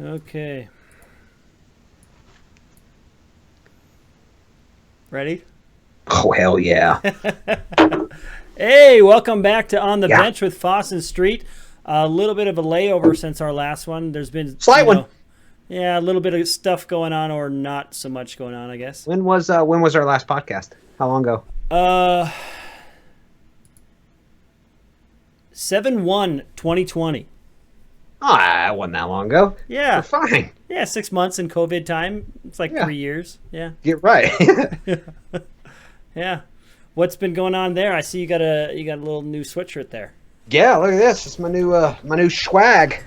Okay. Ready? Oh, hell yeah. Hey, welcome back to On the Yeah. Bench with Foss and Street. A little bit of a layover since our last one. There's been, Slight one. yeah, a little bit of stuff going on, or not so much going on, I guess. When was our last podcast? How long ago? 7/1/2020. Oh, it wasn't that long ago. Yeah. We're fine. Yeah, 6 months in COVID time. It's like Yeah. 3 years. Yeah. Get right. Yeah. What's been going on there? I see you got a little new sweatshirt there. Yeah, look at this. It's my new swag.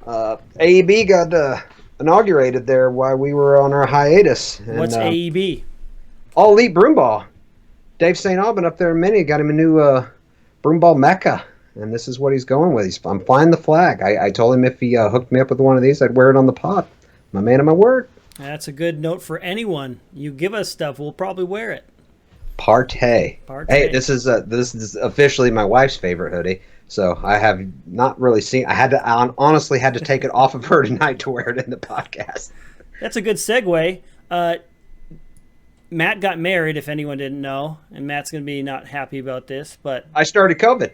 AEB got inaugurated there while we were on our hiatus. And, What's AEB? All Elite Broomball. Dave St. Aubin up there in Mini got him a new Broomball Mecca. And this is what he's going with. I'm flying the flag. I told him if he hooked me up with one of these, I'd wear it on the pod. My man of my word. That's a good note for anyone. You give us stuff, we'll probably wear it. Partay. Partay. Hey, this is officially my wife's favorite hoodie. So I have not really seen. I honestly had to take it off of her tonight to wear it in the podcast. That's a good segue. Matt got married, if anyone didn't know, and Matt's going to be not happy about this, but I started COVID.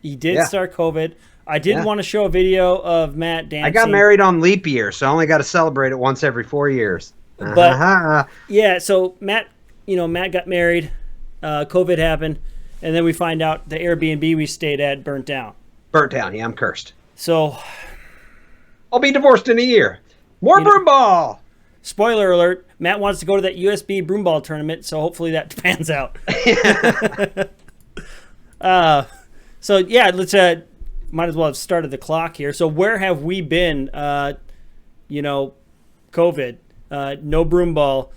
he did Yeah. start COVID. I did Yeah. want to show a video of Matt dancing. I got married on leap year, so I only got to celebrate it once every 4 years. But yeah, so Matt got married, COVID happened, and then we find out the Airbnb we stayed at burnt down. Burnt down. Yeah, I'm cursed. So, I'll be divorced in a year. More broomball. spoiler alert, Matt wants to go to that USB broomball tournament, so hopefully that pans out. So yeah, let's might as well have started the clock here. So where have we been? COVID, no broomball.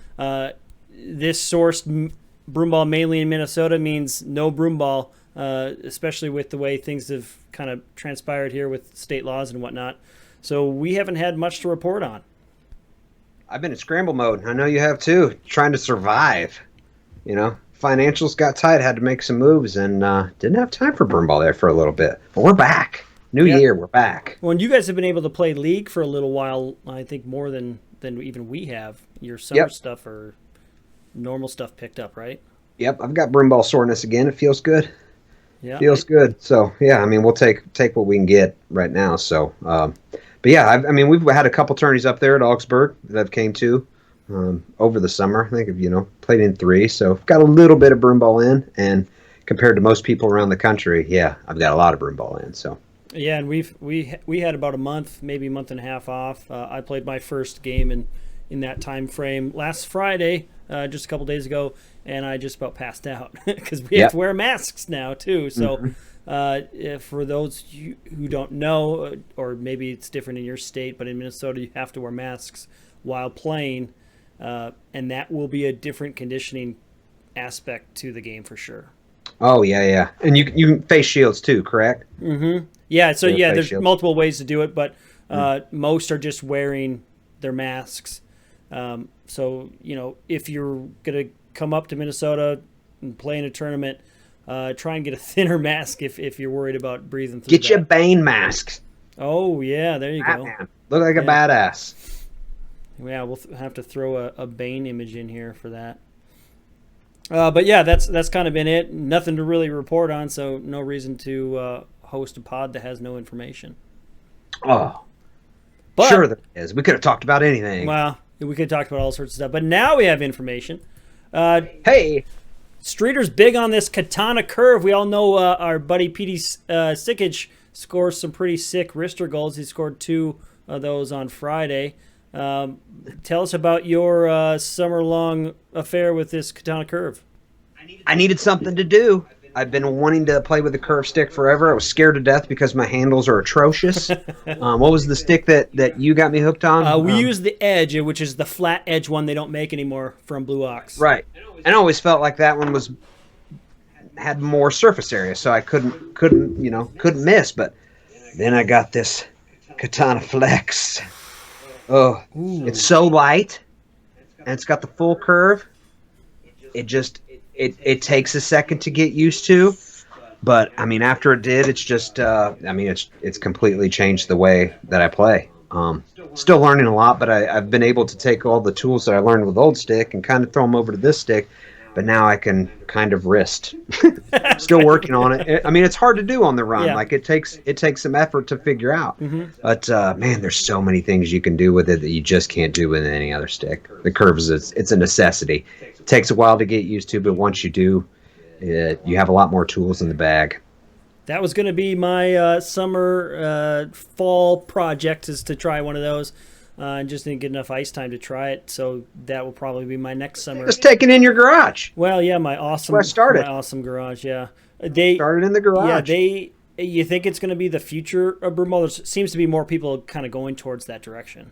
This sourced broomball mainly in Minnesota means no broomball, especially with the way things have kind of transpired here with state laws and whatnot. So we haven't had much to report on. I've been in scramble mode. I know you have too. Trying to survive. Financials got tight. Had to make some moves and didn't have time for broomball there for a little bit. But we're back. New year, we're back. Well, and you guys have been able to play League for a little while. I think more than even we have. Your summer stuff or normal stuff picked up, right? Yep, I've got broomball soreness again. It feels good. Yeah, Feels good. So yeah, I mean, we'll take what we can get right now. So, but yeah, we've had a couple tourneys up there at Augsburg that I've came to over the summer. I think I've played in 3, so I've got a little bit of broomball in, and compared to most people around the country, yeah, I've got a lot of broomball in. So yeah, and we had about a month, maybe a month and a half off. I played my first game in that time frame last Friday, just a couple days ago, and I just about passed out because we have to wear masks now too. So for those who don't know, or maybe it's different in your state, but in Minnesota you have to wear masks while playing, and that will be a different conditioning aspect to the game for sure. Oh yeah, and you face shields too, correct? Mm-hmm. Yeah, so yeah, there's shields. multiple ways to do it, but most are just wearing their masks. So if you're gonna come up to Minnesota and play in a tournament, try and get a thinner mask if you're worried about breathing through. Get your Bane masks. Oh yeah, there you go. Batman. Look like a badass. Yeah, we'll have to throw a Bane image in here for that. But yeah, that's kind of been it. Nothing to really report on, so no reason to host a pod that has no information. Oh, but, sure there is. We could have talked about anything. Well, we could have talked about all sorts of stuff, but now we have information. Hey, Streeter's big on this Katana Curve. We all know our buddy Petey Sickage scores some pretty sick wrister goals. He scored 2 of those on Friday. Tell us about your summer-long affair with this Katana Curve. I needed something to do. I've been wanting to play with the curve stick forever. I was scared to death because my handles are atrocious. What was the stick that you got me hooked on? We use the Edge, which is the flat edge one they don't make anymore from Blue Ox. Right. And I always felt like that one had more surface area, so I couldn't miss. But then I got this Katana Flex. Oh, it's so light, and it's got the full curve. It takes a second to get used to, But I mean, after it did, it's just I mean, it's completely changed the way that I play. Still learning a lot, but I've been able to take all the tools that I learned with old stick and kind of throw them over to this stick. But now I can kind of wrist. Still working on it. I mean, it's hard to do on the run. Yeah. Like it takes some effort to figure out. But man, there's so many things you can do with it that you just can't do with any other stick. The curve is it's a necessity. It takes a while to get used to, but once you do, you have a lot more tools in the bag. That was going to be my fall project, is to try one of those. I just didn't get enough ice time to try it, so that will probably be my next summer. Just take it in your garage. Well, yeah, my awesome garage. Yeah, they started in the garage. Yeah, you think it's going to be the future of Broomball? There seems to be more people kind of going towards that direction.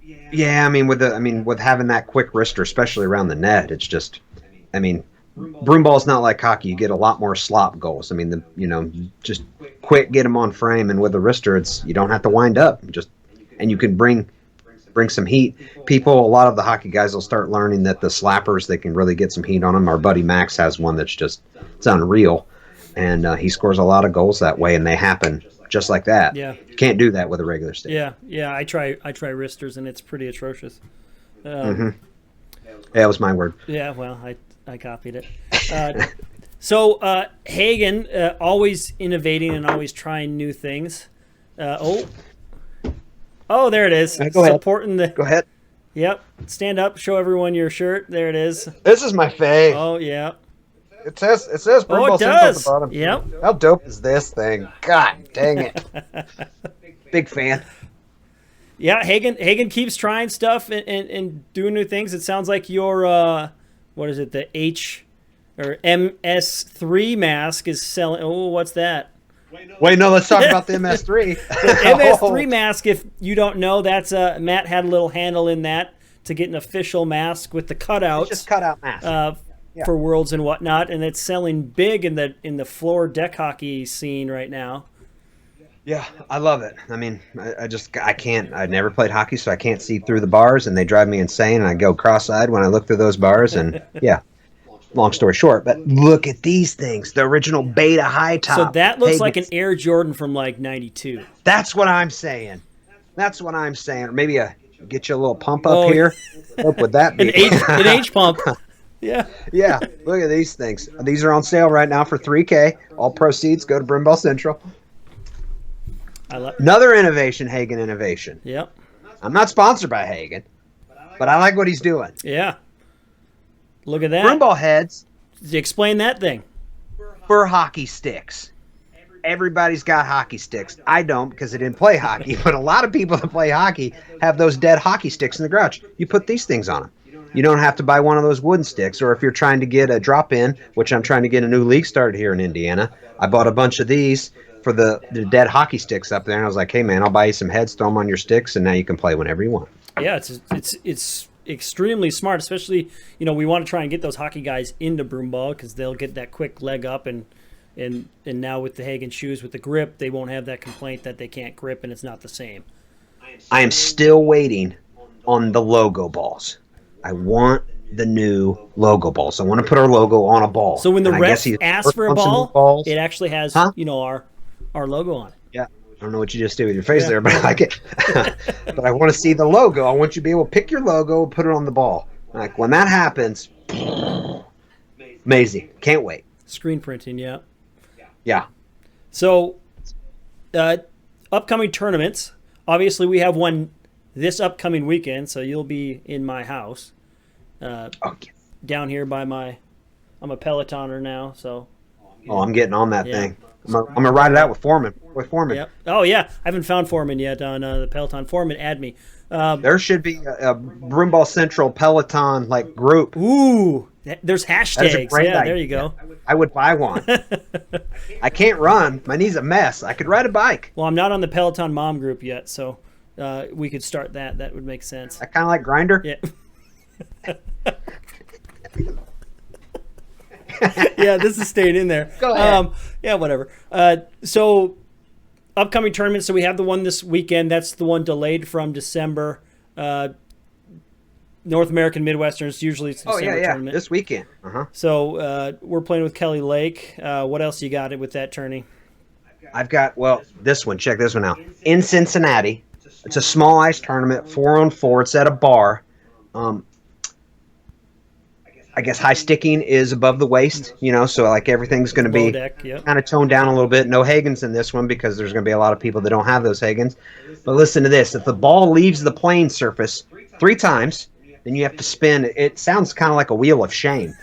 Yeah, I mean, with having that quick wrister, especially around the net, it's just, I mean, broomball's not like hockey. You get a lot more slop goals. I mean, just quick, get them on frame, and with the wrister, you don't have to wind up. And you can bring some heat. A lot of the hockey guys will start learning that the slappers, they can really get some heat on them. Our buddy Max has one that's it's unreal, and he scores a lot of goals that way, and they happen just like that. Yeah, you can't do that with a regular stick. Yeah. I try wristers, and it's pretty atrocious. Yeah, that was my word. Yeah, well, I copied it. So Hagan, always innovating and always trying new things. Oh, there it is. Go ahead. Supporting the. Go ahead. Yep. Stand up. Show everyone your shirt. There it is. This is my fave. Oh yeah. It says Broomball Sales at the bottom. Yep. How dope is this thing? God dang it. Big fan. Yeah, Hagan keeps trying stuff and doing new things. It sounds like your what is it? The H or MS3 mask is selling. Oh, what's that? Wait, no, let's talk about the MS3. The MS3 mask, if you don't know, that's Matt had a little handle in that to get an official mask with the cutouts. It's just cutout mask. For Worlds and whatnot, and it's selling big in the floor deck hockey scene right now. Yeah, I love it. I mean, I can't. I've never played hockey, so I can't see through the bars, and they drive me insane, and I go cross-eyed when I look through those bars, and yeah. Long story short, but look at these things. The original beta high top. So that looks like an Air Jordan from like 92. That's what I'm saying. Or maybe get you a little pump up here. What would that be? An H pump. Yeah. Yeah. Look at these things. These are on sale right now for $3,000. All proceeds go to Broomball Central. Another innovation, Hagan innovation. Yep. I'm not sponsored by Hagan, but I like what he's doing. Yeah. Look at that. Broomball heads. Explain that thing. For hockey sticks. Everybody's got hockey sticks. I don't because I didn't play hockey, but a lot of people that play hockey have those dead hockey sticks in the garage. You put these things on them. You don't have to buy one of those wooden sticks, or if you're trying to get a drop-in, which I'm trying to get a new league started here in Indiana, I bought a bunch of these for the dead hockey sticks up there, and I was like, hey, man, I'll buy you some heads, throw them on your sticks, and now you can play whenever you want. Yeah, it's extremely smart, especially, we want to try and get those hockey guys into broomball because they'll get that quick leg up, and now with the Hagan shoes with the grip, they won't have that complaint that they can't grip and it's not the same. I am still waiting on the logo balls. I want the new logo balls. I want to put our logo on a ball. So when the ref asks for a ball, it actually has our logo on it. Yeah. I don't know what you just did with your face there, but I like it. But I want to see the logo. I want you to be able to pick your logo and put it on the ball. Like when that happens, amazing. Can't wait. Screen printing, yeah. Yeah. So, upcoming tournaments. Obviously, we have one this upcoming weekend, so you'll be in my house. Down here by I'm a Pelotoner now, so. I'm getting on that thing. I'm gonna ride it out with Foreman. Yep. Oh yeah, I haven't found Foreman yet on the Peloton. Foreman, add me. There should be a Broomball Central Peloton group. Ooh, there's hashtags. Yeah, there you go. I would buy one. I can't run. My knee's a mess. I could ride a bike. Well, I'm not on the Peloton mom group yet, so we could start that. That would make sense. I kind of like Grinder. Yeah. Yeah, this is staying in there. Go ahead. Yeah, whatever. So, upcoming tournaments. So we have the one this weekend. That's the one delayed from December. North American Midwesterns. Usually it's a December tournament. This weekend. So we're playing with Kelly Lake. What else you got with that tourney? I've got, this one. Check this one out. In Cincinnati. It's a small ice tournament, 4-on-4. It's at a bar. I guess high sticking is above the waist, so like everything's going to be kind of toned down a little bit. No Hagans in this one because there's going to be a lot of people that don't have those Hagans. But listen to this. If the ball leaves the playing surface 3 times, then you have to spin. It sounds kind of like a wheel of shame.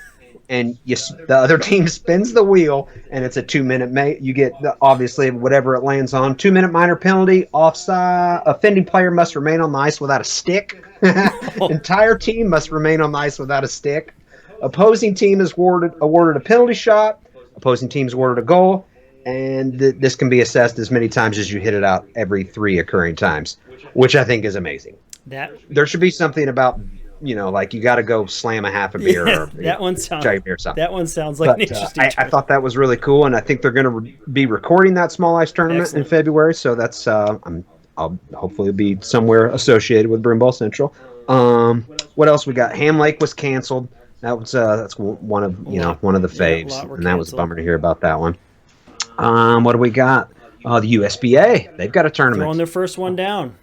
And the other team spins the wheel, and it's a 2-minute. You get, obviously, whatever it lands on. 2-minute minor penalty. Offside. Offending player must remain on the ice without a stick. Entire team must remain on the ice without a stick. Opposing team is awarded a penalty shot. Opposing team is awarded a goal. And this can be assessed as many times as you hit it out every 3 occurring times, which I think is amazing. There should be something about, like you got to go slam a half a beer. Or, that one sounds like an interesting I thought that was really cool, and I think they're going to be recording that small ice tournament in February. So that's I'll hopefully be somewhere associated with Broomball Central. What else we got? Ham Lake was canceled. That's one of the faves, and that was a bummer to hear about that one. What do we got? The USBA, they've got a tournament. Throwing their first one down.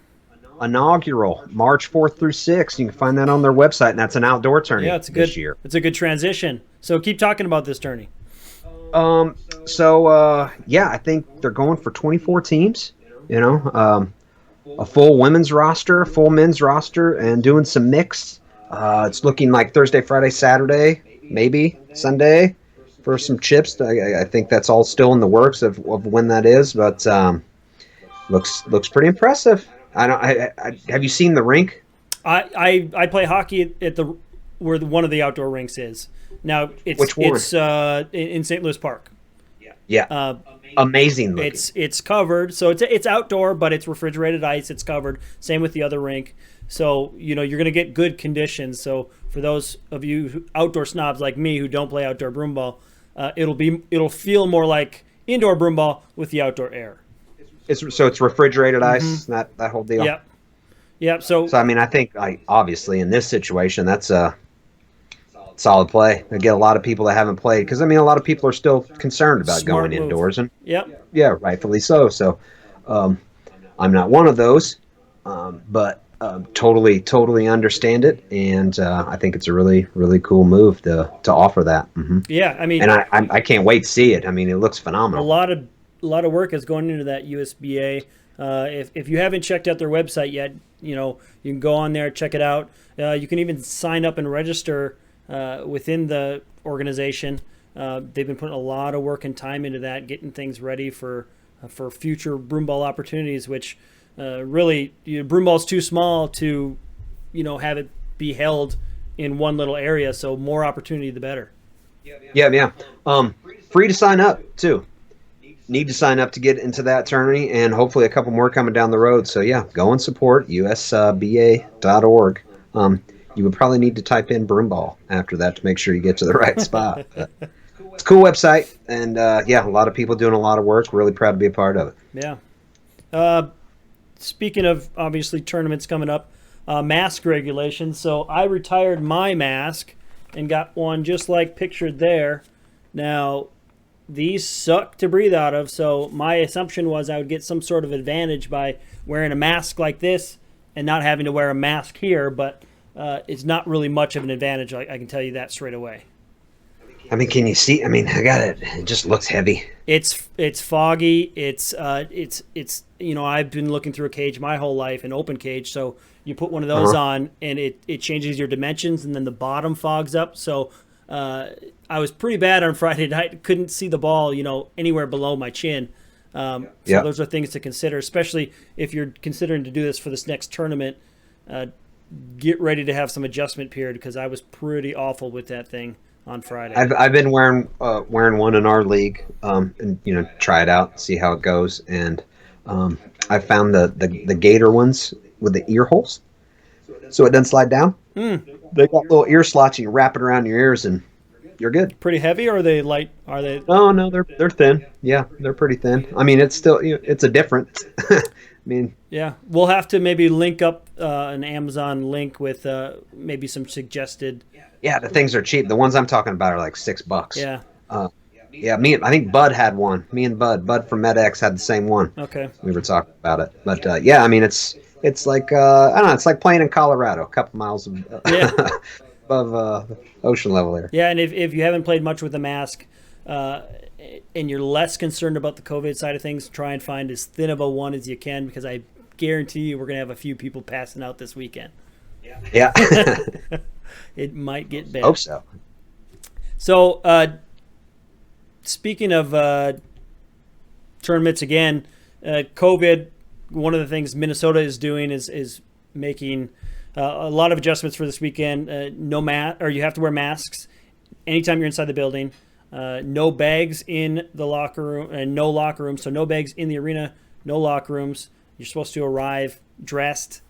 Inaugural, March 4th through 6th. You can find that on their website, and that's an outdoor tournament this year. It's a good transition. So keep talking about this tourney. I think they're going for 24 teams. A full women's roster, a full men's roster, and doing some mixed. It's looking like Thursday, Friday, Saturday, maybe Sunday for some chips. I think that's all still in the works of when that is, but looks pretty impressive. Have you seen the rink? I play hockey at where one of the outdoor rinks is. Now which one? It's in St. Louis Park. Yeah. Amazing looking. It's covered, so it's outdoor, but it's refrigerated ice. It's covered. Same with the other rink. So you're going to get good conditions. So for those of you outdoor snobs like me who don't play outdoor broomball, it'll feel more like indoor broomball with the outdoor air. It's refrigerated ice, that whole deal. Yep. So I think obviously in this situation that's a solid play. I get a lot of people that haven't played because a lot of people are still concerned about going indoors, and rightfully so. So I'm not one of those, but totally understand it, and I think it's a really, really cool move to offer that. Mm-hmm. Yeah, and I can't wait to see it. It looks phenomenal. A lot of work is going into that USBA. If you haven't checked out their website yet, you can go on there, check it out. You can even sign up and register within the organization. They've been putting a lot of work and time into that, getting things ready for future broomball opportunities, which really, broomball's too small to, have it be held in one little area. So more opportunity, the better. Yeah. Free to sign up too. Need to sign up to get into that tourney, and hopefully a couple more coming down the road. So go and support usba.org. You would probably need to type in broomball after that to make sure you get to the right spot. But it's a cool website, and a lot of people doing a lot of work. Really proud to be a part of it. Yeah. Speaking of obviously tournaments coming up, mask regulations. So I retired my mask and got one just like pictured there. Now, these suck to breathe out of, so my assumption was I would get some sort of advantage by wearing a mask like this and not having to wear a mask here, but it's not really much of an advantage. I can tell you that straight away. Can you see? I got it. It just looks heavy. It's foggy. It's I've been looking through a cage my whole life, an open cage. So you put one of those on, and it changes your dimensions, and then the bottom fogs up. So I was pretty bad on Friday night. Couldn't see the ball, anywhere below my chin. So those are things to consider, especially if you're considering to do this for this next tournament. Get ready to have some adjustment period because I was pretty awful with that thing on Friday. I've been wearing one in our league, and try it out, see how it goes. And I found the gator ones with the ear holes, so it doesn't slide down. They got little ear slots you can wrap it around your ears, and you're good. Pretty heavy, or are they light? Are they? Oh no, they're thin. Yeah, they're pretty thin. It's still it's a difference. Yeah, we'll have to maybe link up an Amazon link with maybe some suggested. Yeah, the things are cheap. The ones I'm talking about are like $6. Yeah. Uh, yeah, I think Bud had one. Me and Bud from MedX had the same one. Okay. We were talking about it, but yeah, I mean it's like I don't know, it's like playing in Colorado, a couple miles Yeah. above ocean level there. Yeah, and if you haven't played much with a mask, and you're less concerned about the COVID side of things, try and find as thin of a one as you can, because I guarantee you we're gonna have a few people passing out this weekend. Yeah. It might get bad. Hope so. So, speaking of tournaments again, COVID. One of the things Minnesota is doing is making a lot of adjustments for this weekend. Or you have to wear masks anytime you're inside the building. No bags in the locker room, and no locker rooms. So no bags in the arena, no locker rooms. You're supposed to arrive dressed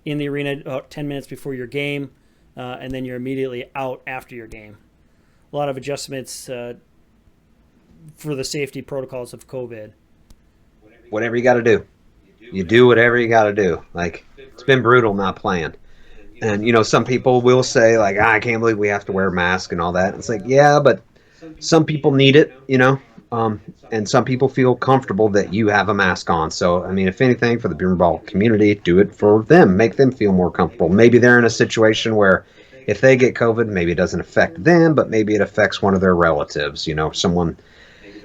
in the arena about 10 minutes before your game, and then you're immediately out after your game. A lot of adjustments for the safety protocols of COVID. Whatever you got to do. You do whatever you got to do. Like, it's been brutal not playing. And, you know, some people will say, like, I can't believe we have to wear a mask and all that. It's like, yeah, but some people need it, you know, and some people feel comfortable that you have a mask on. So, I mean, if anything, for the Broomball community, do it for them. Make them feel more comfortable. Maybe they're in a situation where if they get COVID, maybe it doesn't affect them, but maybe it affects one of their relatives, you know, someone,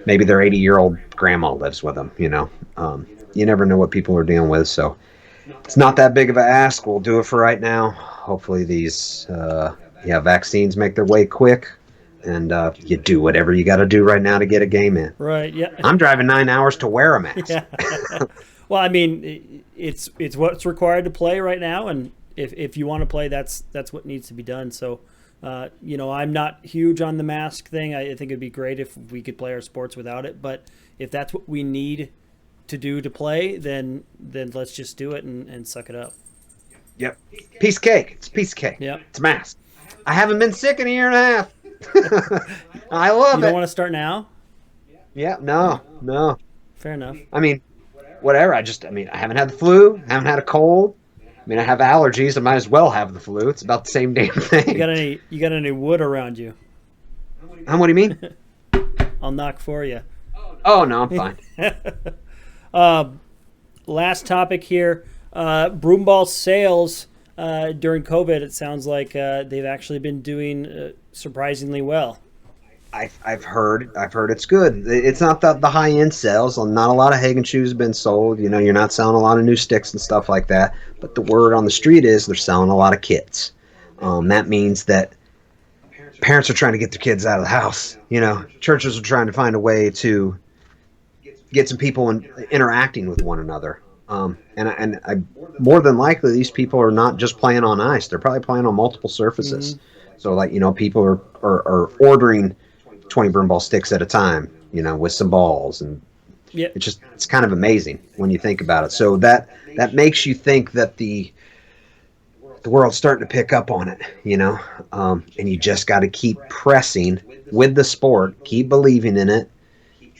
maybe their 80-year-old grandma lives with them, you know. You never know what people are dealing with, so it's not that big of an ask. We'll do it for right now. Hopefully these vaccines make their way quick, and you do whatever you got to do right now to get a game in. Right, yeah. I'm driving 9 hours to wear a mask. Yeah. Well, I mean, it's what's required to play right now, and if you want to play, that's what needs to be done. So, you know, I'm not huge on the mask thing. I think it'd be great if we could play our sports without it, but if that's what we need to do to play, then let's just do it and suck it up. Yep. Piece of cake. It's a piece of cake. Yep. It's a mask. I haven't been sick in a year and a half. I love it. You don't want to start now? Yeah, no. Fair enough. I mean, whatever. I haven't had the flu, haven't had a cold. I mean, I have allergies. I might as well have the flu. It's about the same damn thing. You got any wood around you? What do you mean? I'll knock for you. Oh, no, I'm fine. Last topic here. Broomball Sales during COVID, it sounds like they've actually been doing surprisingly well. I've heard it's good. It's not the high end sales. Not a lot of Hagan Shoes have been sold. You know, you're not selling a lot of new sticks and stuff like that. But the word on the street is they're selling a lot of kits. That means that parents are trying to get their kids out of the house. You know, churches are trying to find a way to get some people interacting with one another. And I more than likely these people are not just playing on ice. They're probably playing on multiple surfaces. Mm-hmm. So, like, you know, people are ordering 20 Broomball sticks at a time, you know, with some balls, and yep. It's kind of amazing when you think about it. So that makes you think that the world's starting to pick up on it, you know, and you just got to keep pressing with the sport, keep believing in it,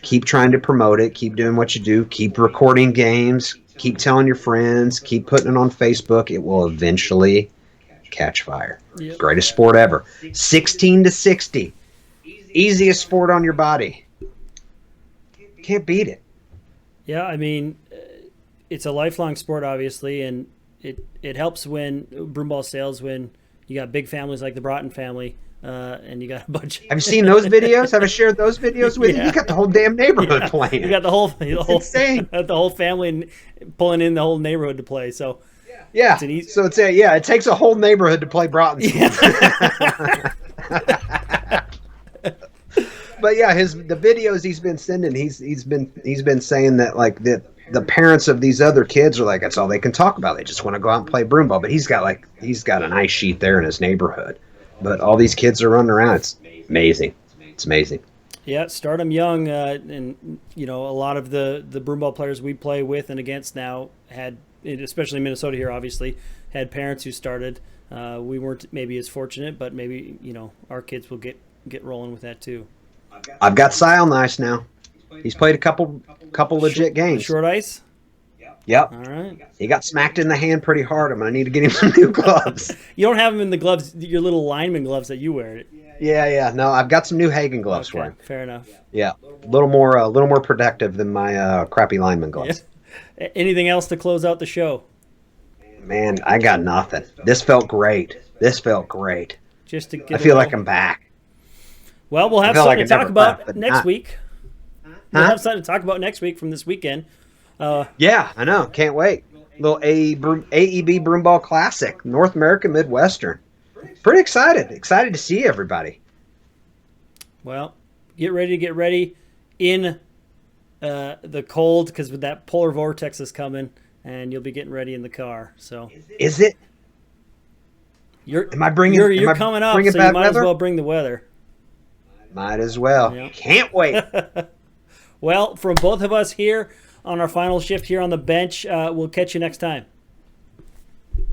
keep trying to promote it, keep doing what you do, keep recording games, keep telling your friends, keep putting it on Facebook. It will eventually catch fire. Yep. Greatest sport ever. 16 to 60. Easiest sport on your body. Can't beat it. Yeah, I mean, it's a lifelong sport, obviously, and it helps when Broomball Sales, when you got big families like the Broughton family, and you got a bunch. Have you seen those videos? Have I shared those videos with you? You got the whole damn neighborhood playing. You got the whole insane. The whole family pulling in the whole neighborhood to play. So yeah, it takes a whole neighborhood to play Broughton. Yeah. But yeah, the videos he's been sending, he's been saying that, like, the parents of these other kids are like, that's all they can talk about. They just want to go out and play broomball. But he's got an ice sheet there in his neighborhood. But all these kids are running around. It's amazing. It's amazing. Yeah, start them young, and you know, a lot of the broomball players we play with and against now had, especially in Minnesota here, obviously, had parents who started. We weren't maybe as fortunate, but maybe, you know, our kids will get rolling with that too. I've got Cy on ice now. He's played a couple legit games. Short ice? Yep. All right. He got smacked in the hand pretty hard. I'm gonna need to get him some new gloves. You don't have them in the gloves, your little lineman gloves that you wear. Yeah. No, I've got some new Hagan gloves for Okay, him. fair enough. Yeah, a little more protective than my crappy lineman gloves. Yeah. Anything else to close out the show? Man, I got nothing. This felt great. Just to get I feel like I'm back. Well, we'll I have feel something like to I talk never about left, but next not- week. We'll have something to talk about next week from this weekend. Yeah, I know. Can't wait. Little AEB Broomball Classic, North American Midwestern. Pretty excited. Excited to see everybody. Well, get ready in the cold, because with that polar vortex is coming, and you'll be getting ready in the car. So Is it? Am I bringing? You're coming up, so you bad might as weather? well bring the weather. Might as well. Yeah. Can't wait. Well, from both of us here on our final shift here on the bench, we'll catch you next time.